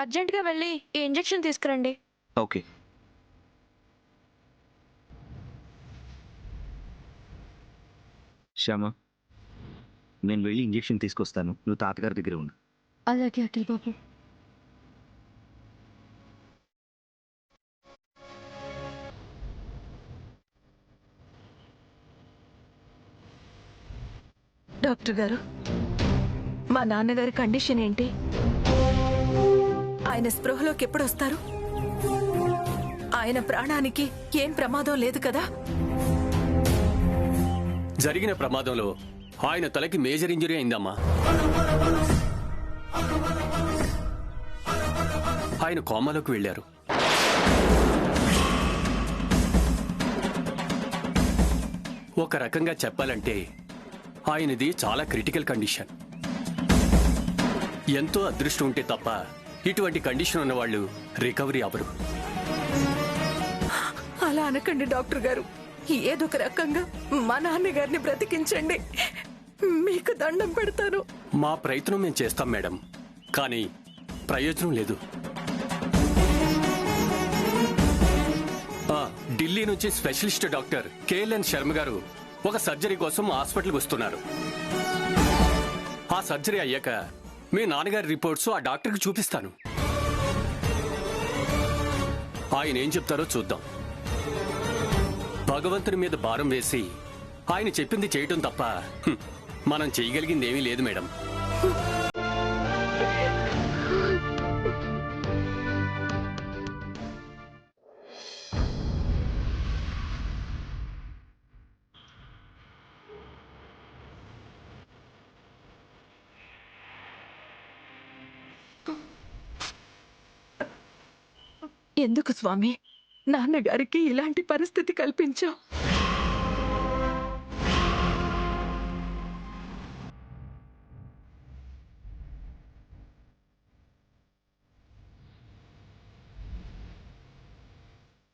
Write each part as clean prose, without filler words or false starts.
అర్జెంట్‌గా వెళ్ళి ఈ ఇంజెక్షన్ తీసుకురండి. ఓకే. శ్యామ, నేను వెళ్ళి ఇంజెక్షన్ తీసుకొస్తాను. నువ్వు తాతగారి దగ్గర ఉండు. అలాగే అఖిల్ బాబు. డాక్టర్ గారు, మా నాన్నగారి కండిషన్ ఏంటి? ఆయన స్పృహలోకి ఎప్పుడొస్తారు? ఆయన ప్రాణానికి ఏం ప్రమాదం లేదు కదా? జరిగిన ప్రమాదంలో ఆయన తలకి మేజర్ ఇంజరీ అయిందమ్మా. ఆయన కోమాలోకి వెళ్లారు. ఒక రకంగా చెప్పాలంటే ఆయనది చాలా క్రిటికల్ కండిషన్. ఎంతో అదృష్టం ఉంటే తప్ప ఇటువంటి కండిషన్ ఉన్న వాళ్ళు రికవరీ అవ్వరు. అలా అనకండి డాక్టర్ గారు. ఏదొక రకంగా మా నాన్నగారిని బ్రతికించండి. మీకు దండం పెడతాను. మా ప్రయత్నం మేము చేస్తాం మేడం, కానీ ప్రయోజనం లేదు. ఢిల్లీ నుంచి స్పెషలిస్ట్ డాక్టర్ కేఎల్ఎన్ శర్మ గారు ఒక సర్జరీ కోసం హాస్పిటల్కి వస్తున్నారు. ఆ సర్జరీ అయ్యాక మీ నాన్నగారి రిపోర్ట్స్ ఆ డాక్టర్కి చూపిస్తాను. ఆయన ఏం చెప్తారో చూద్దాం. భగవంతుని మీద భారం వేసి ఆయన చెప్పింది చేయటం తప్ప మనం చేయగలిగింది ఏమీ లేదు మేడం. ఎందుకు స్వామి నాన్నగారికి ఇలాంటి పరిస్థితి కల్పించావు?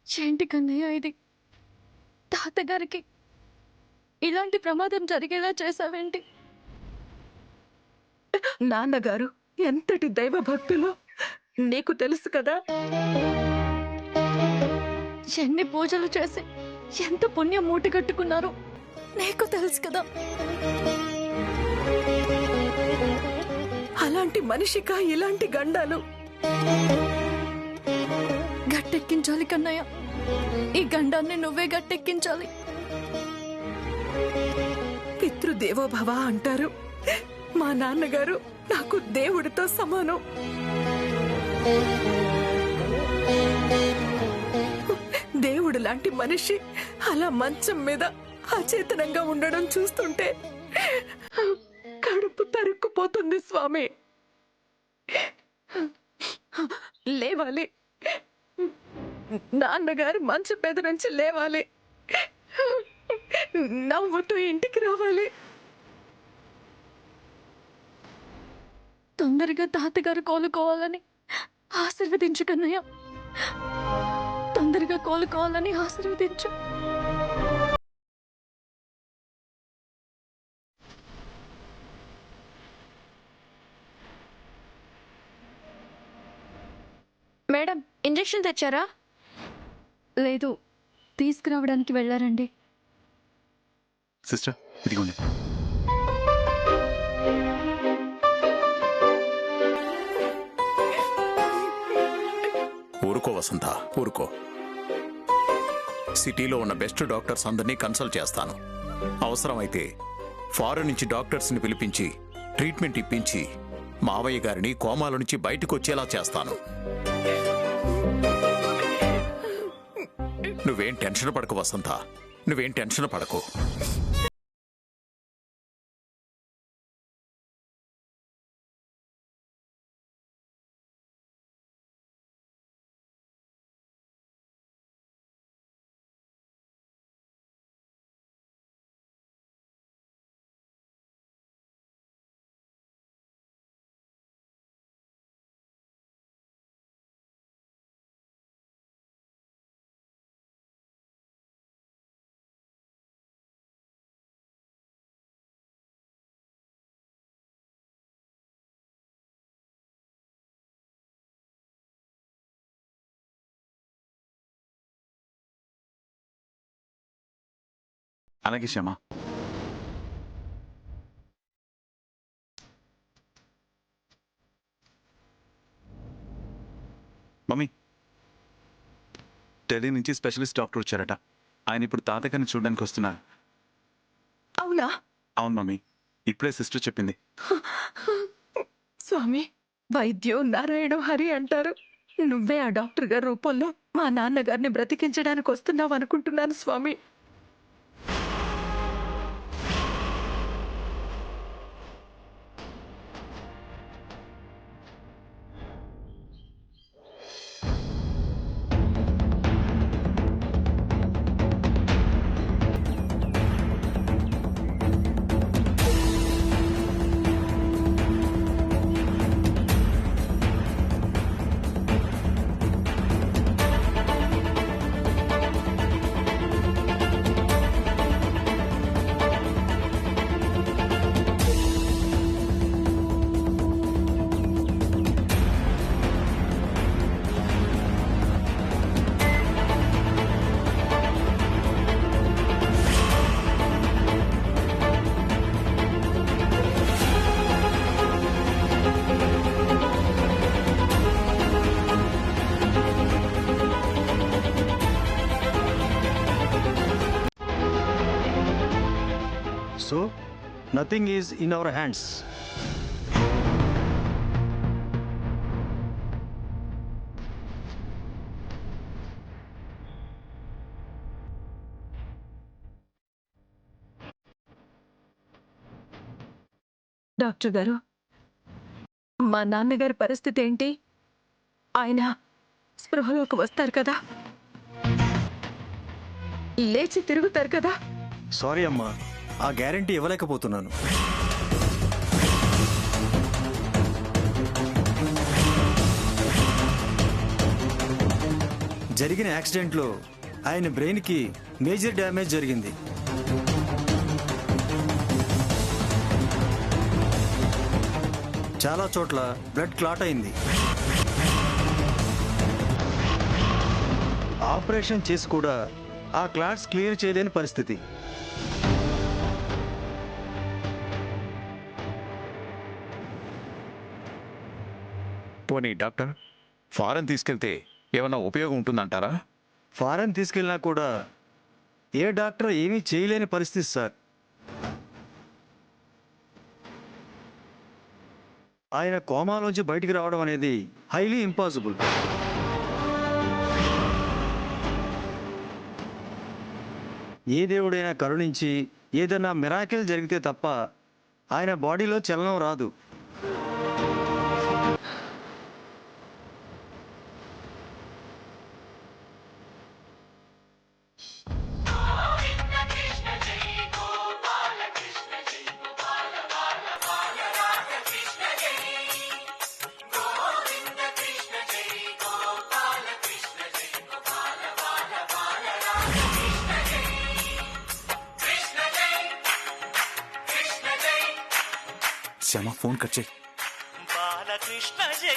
ఏంటి కన్నయ్య ఇది? తాతగారికి ఇలాంటి ప్రమాదం జరిగేలా చేసావేంటి? నాన్నగారు ఎంతటి దైవ భక్తులో నీకు తెలుసు కదా. ఎన్ని పూజలు చేసి ఎంత పుణ్యం మూట కట్టుకున్నారో నీకు తెలుసు కదా. అలాంటి మనిషికా ఇలాంటి గండాలు? గట్టెక్కించాలి కన్నయ్య. ఈ గండాన్ని నువ్వే గట్టెక్కించాలి. పితృదేవోభవ అంటారు. మా నాన్నగారు నాకు దేవుడితో సమానం. దేవుడు లాంటి మనిషి అలా మంచం మీద అచేతనంగా ఉండడం చూస్తుంటే కడుపు తరుక్కుపోతుంది స్వామి. లేవాలి, నాన్నగారు మంచం మీద నుంచి లేవాలి, నవ్వుతూ ఇంటికి రావాలి. తొందరగా తాతగారు కోలుకోవాలని ఆశీర్వదించు కన్నయ్య. తొందరగా కోలుకోవాలని ఆశీర్వదించు. మేడం, ఇంజెక్షన్ తెచ్చారా? లేదు, తీసుకురావడానికి వెళ్ళారండి. సిస్టర్, ఇదిగోండి. ఊరుకో వసంత, ఊరుకో. సిటీలో ఉన్న బెస్ట్ డాక్టర్స్ అందరినీ కన్సల్ట్ చేస్తాను. అవసరమైతే ఫారెన్ నుంచి డాక్టర్స్ని పిలిపించి ట్రీట్మెంట్ ఇప్పించి మావయ్య గారిని కోమాల నుంచి బయటకు వచ్చేలా చేస్తాను. నువ్వేం టెన్షన్ పడకు వసంత, నువ్వేం టెన్షన్ పడకు. అలాగే క్షమ. మమ్మీ, ఢిల్లీ నుంచి స్పెషలిస్ట్ డాక్టర్ వచ్చారట. ఆయన ఇప్పుడు తాతగారిని చూడడానికి వస్తున్నారు. అవునా? అవును మమ్మీ, ఇప్పుడే సిస్టర్ చెప్పింది. స్వామి, వైద్యం నారాయణం హరి అంటారు. నువ్వే ఆ డాక్టర్ గారి రూపంలో మా నాన్నగారిని బ్రతికించడానికి వస్తున్నావు అనుకుంటున్నాను స్వామి. So, nothing is in our hands. Doctor గారు, మా నాన్నగారి పరిస్థితి ఏంటి? ఆయన స్పృహలోకి వస్తారు కదా? లేచి తిరుగుతారు కదా? సారీ అమ్మా, ఆ గ్యారంటీ ఇవ్వలేకపోతున్నాను. జరిగిన యాక్సిడెంట్లో ఆయన బ్రెయిన్కి మేజర్ డ్యామేజ్ జరిగింది. చాలా చోట్ల బ్లడ్ క్లాట్ అయింది. ఆపరేషన్ చేసి కూడా ఆ క్లాట్స్ క్లియర్ చేయలేని పరిస్థితి. పోనీ డాక్టర్, ఫారెన్ తీసుకెళ్తే ఏమైనా ఉపయోగం ఉంటుందంటారా? ఫారెన్ తీసుకెళ్ళినా కూడా ఏ డాక్టర్ ఏమీ చేయలేని పరిస్థితి సార్. ఆయన కోమాలోంచి బయటికి రావడం అనేది హైలీ ఇంపాసిబుల్. ఏ దేవుడైనా కరుణించి ఏదైనా మిరాకిల్ జరిగితే తప్ప ఆయన బాడీలో చలనం రాదు. శ్యామ, ఫోన్ కట్ చేయి. బాలకృష్ణ జై.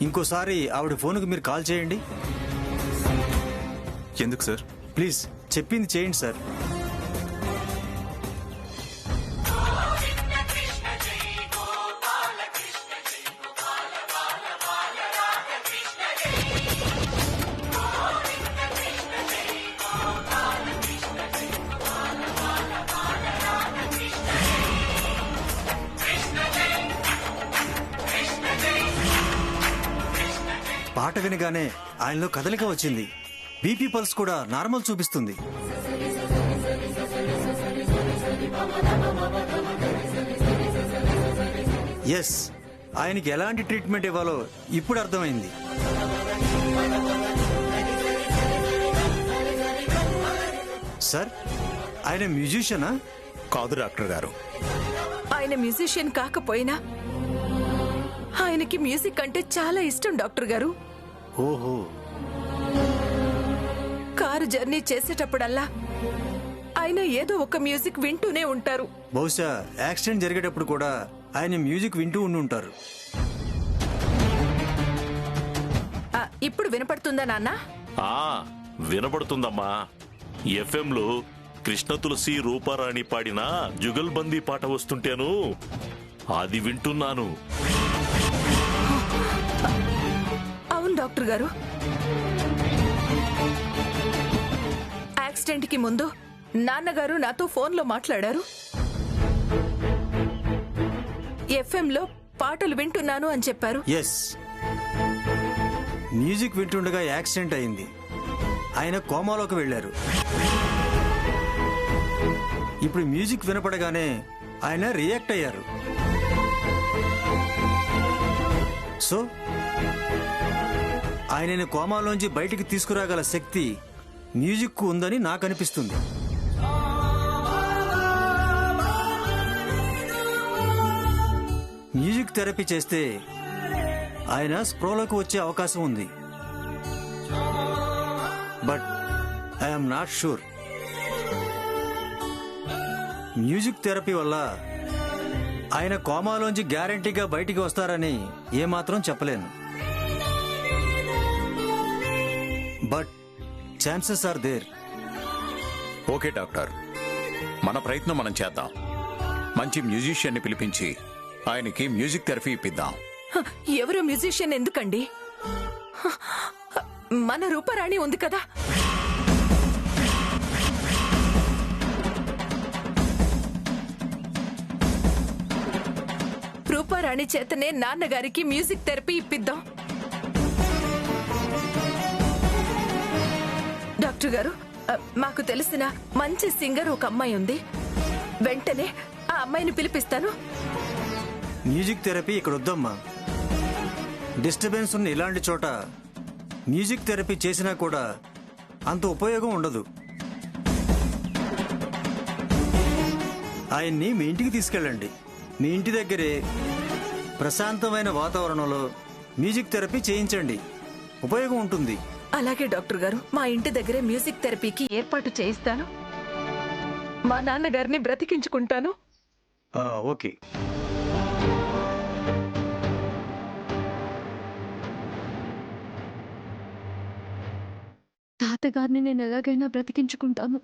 ఇంకోసారి ఆవిడ ఫోన్కి మీరు కాల్ చేయండి ఎందుకు సార్? ప్లీజ్, చెప్పింది చేయండి సార్. పాట వినగానే ఆయనలో కదలిక వచ్చింది. బీపీ పల్స్ కూడా నార్మల్ చూపిస్తుంది. ఎస్, ఆయనకి ఎలాంటి ట్రీట్మెంట్ ఇవ్వాలో ఇప్పుడు అర్థమైంది. సార్, ఆయన మ్యూజిషియనా? కాదు డాక్టర్ గారు. ఆయన మ్యూజిషియన్ కాకపోయినా ఆయనకి మ్యూజిక్ అంటే చాలా ఇష్టం డాక్టర్ గారు. ఓహో. కారు జర్నీ చేసేటప్పుడల్లా ఆయన ఏదో ఒక మ్యూజిక్ వింటూనే ఉంటారు. బహుశా యాక్సిడెంట్ జరిగేటప్పుడు కూడా ఆయన మ్యూజిక్ వింటూ ఉండి ఉంటారు. ఇప్పుడు వినపడుతుందా నాన్న? వినపడుతుందమ్మా. ఎఫ్ఎంలో కృష్ణ తులసి రూపారాణి పాడిన జుగల్బందీ పాట వస్తుంటేను అది వింటున్నాను. అవును డాక్టర్ గారు, యాక్సిడెంట్ కి ముందు నాన్నగారు నాతో ఫోన్లో మాట్లాడారు. ఎఫ్ఎంలో పాటలు వింటున్నాను అని చెప్పారు. ఎస్, మ్యూజిక్ వింటుండగా యాక్సిడెంట్ అయింది. ఆయన కోమాలోకి వెళ్ళారు. ఇప్పుడు మ్యూజిక్ వినపడగానే ఆయన రియాక్ట్ అయ్యారు. సో ఆయనని కోమాలోంచి బయటికి తీసుకురాగల శక్తి మ్యూజిక్ కు ఉందని నాకు అనిపిస్తుంది. మ్యూజిక్ థెరపీ చేస్తే ఆయన స్ప్రోలోకి వచ్చే అవకాశం ఉంది. But I'm not sure. Music therapy వల్ల ఆయన కోమాలోంచి గ్యారంటీగా బయటికి వస్తారని ఏమాత్రం చెప్పలేను. But chances are there. Okay doctor, మన ప్రయత్నం మనం చేద్దాం. మంచి మ్యూజిషియన్ని పిలిపించి ఆయనకి మ్యూజిక్ థెరపీ ఇప్పిద్దాం. ఎవరు మ్యూజిషియన్ ఎందుకండి? మన రూపారాణి ఉంది కదా. రూపారాణి చేతనే నాన్నగారికి మ్యూజిక్ థెరపీ ఇప్పిద్దాం. డాక్టర్ గారు, మాకు తెలిసిన మంచి సింగర్ ఒక అమ్మాయి ఉంది. వెంటనే ఆ అమ్మాయిని పిలిపిస్తాను. మ్యూజిక్ థెరపీ ఇక్కడ వద్దమ్మా. డిస్టర్బెన్స్ ఉన్న ఇలాంటి చోట మ్యూజిక్ థెరపీ చేసినా కూడా అంత ఉపయోగం ఉండదు. ఆయన్ని మీ ఇంటికి తీసుకెళ్ళండి. మీ ఇంటి దగ్గరే ప్రశాంతమైన వాతావరణంలో మ్యూజిక్ థెరపీ చేయించండి. ఉపయోగం ఉంటుంది. అలాగే డాక్టర్ గారు, మా ఇంటి దగ్గరే మ్యూజిక్ థెరపీకి ఏర్పాటు చేయిస్తాను. మా నాన్నగారిని బ్రతికించుకుంటాను. ఓకే. తాతగారిని నేను ఎలాగైనా బ్రతికించుకుంటాను.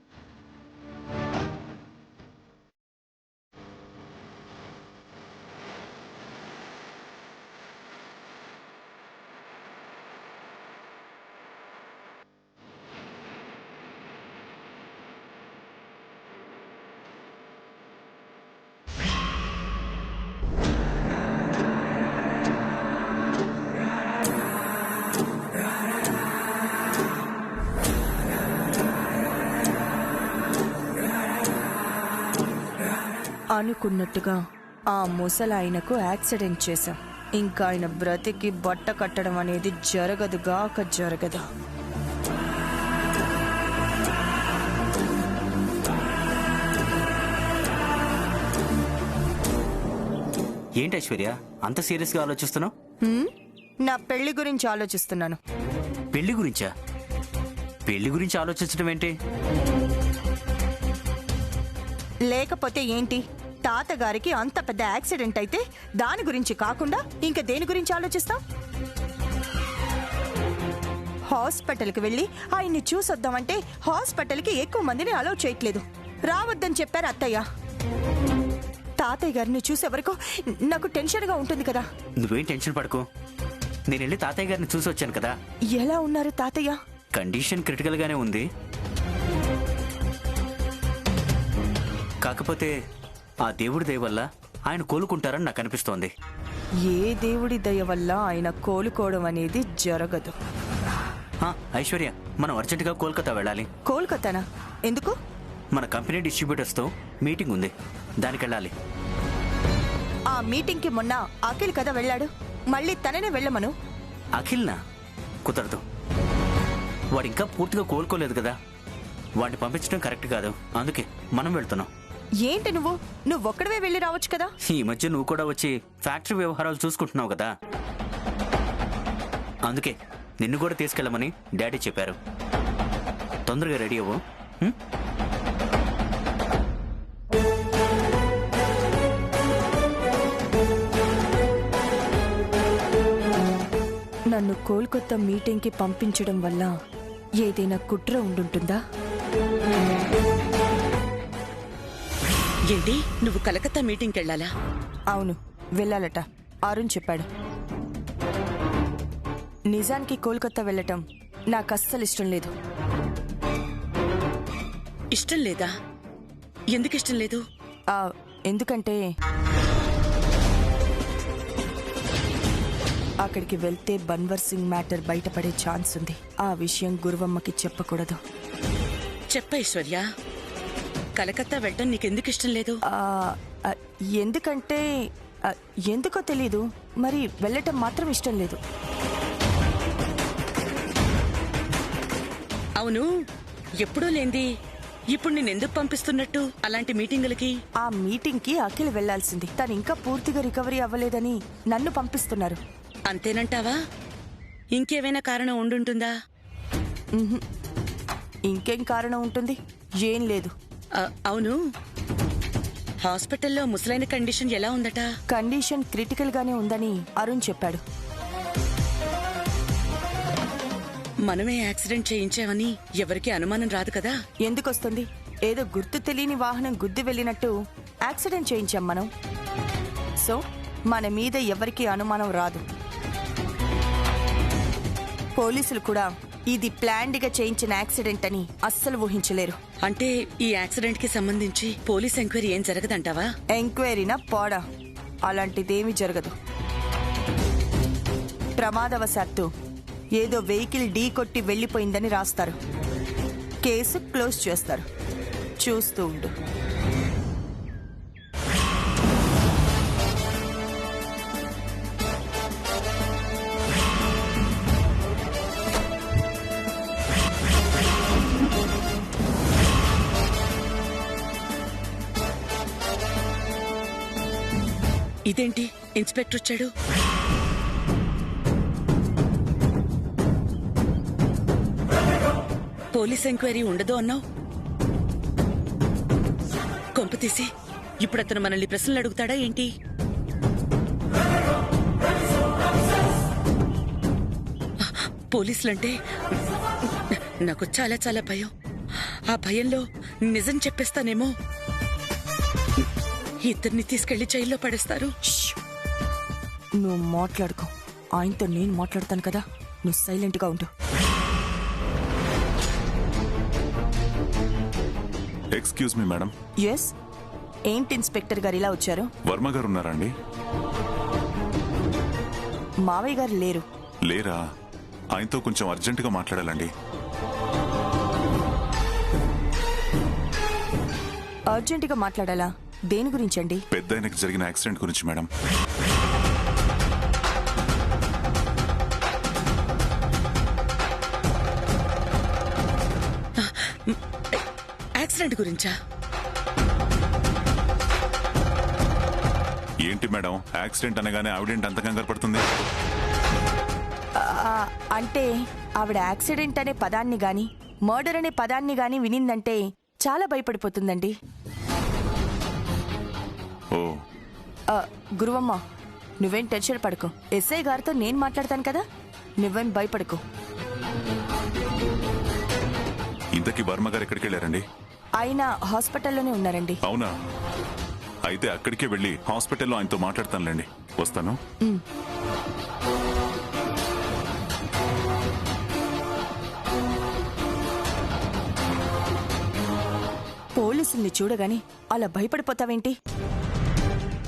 అనుకున్నట్టుగా ఆ ముసలాయనకు యాక్సిడెంట్ చేశాం. ఇంకా ఆయన బ్రతికి బట్ట కట్టడం అనేది జరగదుగాక జరగదు. ఏంటి ఐశ్వర్య అంత సీరియస్ గా ఆలోచిస్తున్నావు? నా పెళ్లి గురించి ఆలోచిస్తున్నాను. పెళ్లి గురించా? పెళ్లి గురించి ఆలోచించడం ఏంటి? లేకపోతే ఏంటి? తాతగారికి అంత పెద్ద యాక్సిడెంట్ అయితే దాని గురించి కాకుండా ఇంకా దేని గురించి ఆలోచిస్తాం? హాస్పిటల్కి వెళ్ళి ఆయన్ని చూసొద్దామంటే హాస్పిటల్కి ఎక్కువ మందిని అలౌ చేయట్లేదు. రావద్దని చెప్పారు అత్తయ్య. తాతయ్య గారిని చూసే వరకు నాకు టెన్షన్గా ఉంటుంది కదా. నువ్వేం టెన్షన్ పడకు. నేను వెళ్ళి తాతయ్య గారిని చూసి వచ్చాను కదా. ఎలా ఉన్నారు తాతయ్య? కండిషన్ క్రిటికల్ గానే ఉంది. కాకపోతే ఆ దేవుడి దయ వల్ల ఆయన కోలుకుంటారని నాకు అనిపిస్తోంది. ఏ దేవుడి దయ వల్ల ఆయన కోలుకోవడం అనేది జరగదు. ఐశ్వర్య, మనం అర్జెంటుగా కోల్కతా వెళ్ళాలి. కోల్కతానా? ఎందుకు? మన కంపెనీ డిస్ట్రిబ్యూటర్స్ తో మీటింగ్ ఉంది, దానికి వెళ్ళాలి. ఆ మీటింగ్ కి మొన్న అఖిల్ కదా వెళ్ళాడు, మళ్ళీ తననే వెళ్ళమను. అఖిల్నా? కుదరదు. వాడు ఇంకా పూర్తిగా కోలుకోలేదు కదా. వాడిని పంపించడం కరెక్ట్ కాదు. అందుకే మనం వెళ్తున్నాం. ఏంటి నువ్వు ఒక్కడవే వెళ్ళి రావచ్చు కదా. ఈ మధ్య నువ్వు కూడా వచ్చి ఫ్యాక్టరీ వ్యవహారాలు చూసుకుంటున్నావు కదా. అందుకే నిన్ను కూడా తీసుకెళ్ళమని డాడీ చెప్పారు. తొందరగా రెడీ అవ్వు. నన్ను కోల్కతా మీటింగ్కి పంపించడం వల్ల ఏదైనా కుట్ర ఉండుంటుందా? ఏంటి, నువ్వు కలకత్తా మీటింగ్కి వెళ్ళాలా? అవును, వెళ్ళాలట. అరుణ్ చెప్పాడు. నిజానికి కోల్కతా వెళ్ళటం నాకు అస్సలు ఇష్టం లేదు. ఇష్టం లేదా? ఎందుకు ఇష్టం లేదు? ఎందుకంటే అక్కడికి వెళ్తే బన్వర్ సింగ్ మ్యాటర్ బయటపడే ఛాన్స్ ఉంది. ఆ విషయం గురువమ్మకి చెప్పకూడదు. చెప్ప ఐశ్వర్య, కలకత్తా వెళ్ళటం నీకెందుకు ఇష్టం లేదు? ఎందుకంటే ఎందుకో తెలీదు, మరి వెళ్ళటం మాత్రం ఇష్టం లేదు. అవును, ఎప్పుడూ లేంది ఇప్పుడు నేనెందుకు పంపిస్తున్నట్టు అలాంటి మీటింగులకి? ఆ మీటింగ్కి అఖిల్ వెళ్లాల్సింది. తను ఇంకా పూర్తిగా రికవరీ అవ్వలేదని నన్ను పంపిస్తున్నారు. అంతేనంటావా? ఇంకేమైనా కారణం ఉండుంటుందా? ఇంకేం కారణం ఉంటుంది? ఏం లేదు. అవును, హాస్పిటల్లో ముసలైన కండిషన్ ఎలా ఉందట? కండిషన్ క్రిటికల్ గానే ఉందని అరుణ్ చెప్పాడు. మనమే యాక్సిడెంట్ చేయించామని ఎవరికి అనుమానం రాదు కదా? ఎందుకొస్తుంది? ఏదో గుర్తు తెలియని వాహనం గుద్ది వెళ్ళినట్టు యాక్సిడెంట్ చేయించాం మనం. సో మన మీద ఎవరికి అనుమానం రాదు. పోలీసులు కూడా ఇది ప్లాన్డ్ గా చేయించిన యాక్సిడెంట్ అని అస్సలు ఊహించలేరు. అంటే ఈ యాక్సిడెంట్ కి సంబంధించి పోలీస్ ఎంక్వైరీ ఏం జరగదంటావా? ఎంక్వైరీనా పోడా, అలాంటిదేమీ జరగదు. ప్రమాదవశాత్తు ఏదో వెహికల్ ఢీ కొట్టి వెళ్లిపోయిందని రాస్తారు. కేసు క్లోజ్ చేస్తారు. చూస్తూ ఉండు. ఇదేంటి, ఇన్స్పెక్టర్ వచ్చాడు? పోలీస్ ఎంక్వైరీ ఉండదు అన్నావు. కొంప తీసి ఇప్పుడు అతను మనల్ని ప్రశ్నలు అడుగుతాడా ఏంటి? పోలీసులంటే నాకు చాలా చాలా భయం. ఆ భయంలో నిజం చెప్పేస్తానేమో. ఇద్దరిని తీసుకెళ్లి జైల్లో పడేస్తారు. నువ్వు మాట్లాడుకో. ఆయనతో నేను మాట్లాడతాను కదా, నువ్వు సైలెంట్ గా ఉండు. Excuse me madam. ఎస్, ఏంటి ఇన్స్పెక్టర్ గారు ఇలా వచ్చారు? వర్మ గారు ఉన్నారా అండి? మావయ్య గారు లేరు. లేరా? ఆయనతో కొంచెం అర్జెంటుగా మాట్లాడాలండి. అర్జెంటుగా మాట్లాడాలా? దేని గురించండి? పెద్ద ఆయనకి జరిగిన యాక్సిడెంట్ గురించి మేడం. యాక్సిడెంట్ గురించా? ఏంటి మేడం, యాక్సిడెంట్ అనగానే ఆవిడేంటి అంత కంగారు పడుతుంది? అంటే ఆవిడ యాక్సిడెంట్ అనే పదాన్ని గాని మర్డర్ అనే పదాన్ని గాని వినిందంటే చాలా భయపడిపోతుందండి. ఓ, గురువమ్మ, నువ్వేం టెన్షన్ పడుకో. ఎస్ఐ గారితో నేను మాట్లాడతాను కదా, నువ్వేం భయపడుకో. ఇంతకీ వర్మ గారు ఎక్కడికి వెళ్ళారండి? ఆయన హాస్పిటల్లోనే ఉన్నారండి. అవునా? అయితే అక్కడికే వెళ్ళి హాస్పిటల్లో ఆయనతో మాట్లాడతానులేండి. వస్తాను. పోలీసుల్ని చూడగాని అలా భయపడిపోతావేంటి?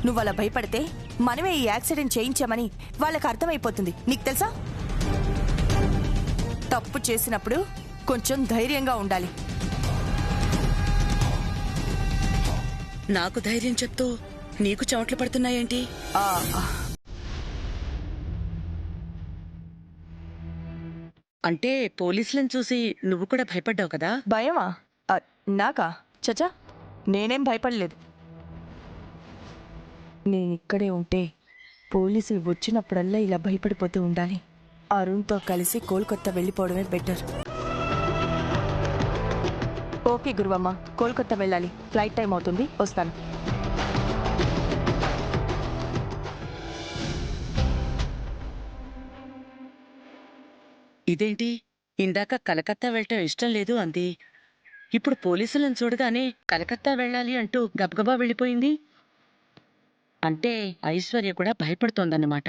నువ్వు అలా భయపడితే మనమే ఈ యాక్సిడెంట్ చేయించామని వాళ్ళకి అర్థమైపోతుంది. నీకు తెలుసా? తప్పు చేసినప్పుడు కొంచెం ధైర్యంగా ఉండాలి. నాకు ధైర్యం చెప్తూ నీకు చెమటలు పడుతున్నాయేంటి? అంటే పోలీసులను చూసి నువ్వు కూడా భయపడ్డావు కదా? భయమా? నాకా? చచా, నేనేం భయపడలేదు. నేనిక్కడే ఉంటే పోలీసులు వచ్చినప్పుడల్లా ఇలా భయపడిపోతూ ఉండాలి. అరుణ్తో కలిసి కోల్కతా వెళ్ళిపోవడమే బెటర్. ఓకే గురువమ్మ, కోల్కతా వెళ్ళాలి. ఫ్లైట్ టైం అవుతుంది, వస్తాను. ఇదేంటి ఇందాక కలకత్తా వెళ్ళటం ఇష్టం లేదు అంది. ఇప్పుడు పోలీసులను చూడగానే కలకత్తా వెళ్ళాలి అంటూ గబగబా వెళ్ళిపోయింది. అంటే ఐశ్వర్య కూడా భయపడుతోందన్నమాట.